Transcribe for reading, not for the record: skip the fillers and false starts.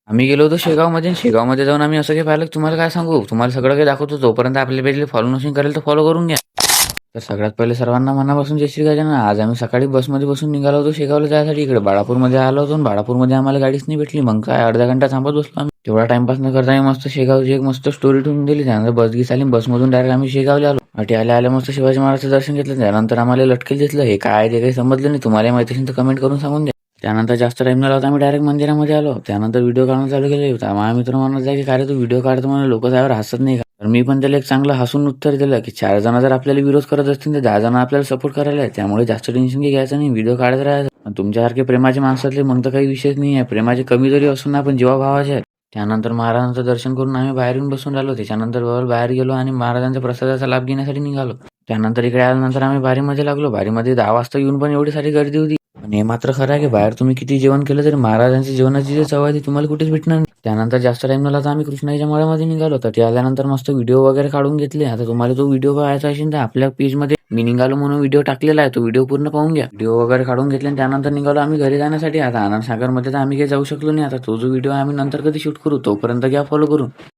आम्ही गेलो होतो शेगावमध्ये. शेगावमध्ये जाऊन आम्ही असं काही पाहिलं की तुम्हाला काय सांगू. तुम्हाला सगळं काही दाखवतो. जोपर्यंत आपल्या पेजला फॉलो नसेल करेल तर फॉलो करून घ्या. तर सगळ्यात पहिले सर्वांना मनापासून जय श्री गजानन. आज आम्ही सकाळी बसमध्ये बसून निघालो होतो शेगावला जायसाठी. इकडे बाळापूरमध्ये आलो होतो आणि बाळापूरमध्ये आम्हाला गाडीच नाही भेटली. मग काय अर्धा घंटा थांबत बसलो आम्ही. तेवढा टाइमपास न करता आम्ही मस्त शेगावची एक मस्त स्टोरी ठेवून दिली. त्यानंतर बस गीस आली. बसमधून डायरेक्ट आम्ही शेगावला आलो. अटी आल्या आल्या मस्त शिवाजी महाराजचं दर्शन घेतलं. त्यानंतर आम्हाला लटकेल दिसलं. हे काय ते काही समजलं नाही. तुम्हाला माहिती असेल तर कमेंट करून सांगून द्या. त्यानंतर जास्त टाइम न लावता आम्ही डायरेक्ट मंदिरामध्ये आलो. त्यानंतर व्हिडिओ काढणं चालू केले. माझा मित्र म्हणत आहे की काय रे तू व्हिडिओ काढतो म्हणून लोक त्यावर हसत नाही का. तर मी पण त्याला एक चांगलं हसून उत्तर दिलं की 4 जण जर आपल्याला विरोध करत असतील तर 10 जण आपल्याला सपोर्ट करायला आहे. त्यामुळे जास्त टेन्शन घ्यायचं नाही. व्हिडिओ काढत राहायचं. तुमच्यासारखे प्रेमाचे माणसातले मग तर काही विषयच नाही आहे. प्रेमाचे कमी जरी असून ना आपण जीवाभावाचे आहेत. त्यानंतर महाराजांचं दर्शन करून आम्ही बाहेर येऊन बसून राहिलो. त्याच्यानंतर बाहेर गेलो आणि महाराजांच्या प्रसादाचा लाभ घेण्यासाठी निघालो. त्यानंतर इकडे आल्यानंतर आम्ही बारीमध्ये लागलो. बारीमध्ये 10 वाजता येऊन पण एवढी सारी गर्दी होती. पण हे मात्र खरं आहे की बाहेर तुम्ही किती जेवण केलं तरी महाराजांच्या जेवणाची जी चव आहे ती तुम्हाला कुठेच भेटणार नाही. त्यानंतर जास्त टाइम न लावता आम्ही कृष्णाईच्या मळ्यामध्ये निघालो. तर ते आल्यानंतर मस्त व्हिडिओ वगैरे काढून घेतले. आता तुम्हाला तो व्हिडिओ पाहायचा असेल तर आपल्या पेजमध्ये मी निघालो म्हणून व्हिडिओ टाकलेला आहे. तो व्हिडिओ पूर्ण पाहून घ्या. व्हिडिओ वगैरे काढून घेतले आणि त्यानंतर निघालो आम्ही घरी जाण्यासाठी. आता आनंद सागरमध्ये तर आम्ही काही जाऊ शकलो नाही. आता तो जो व्हिडिओ आम्ही नंतर कधी शूट करू. तोपर्यंत घ्या फॉलो करून.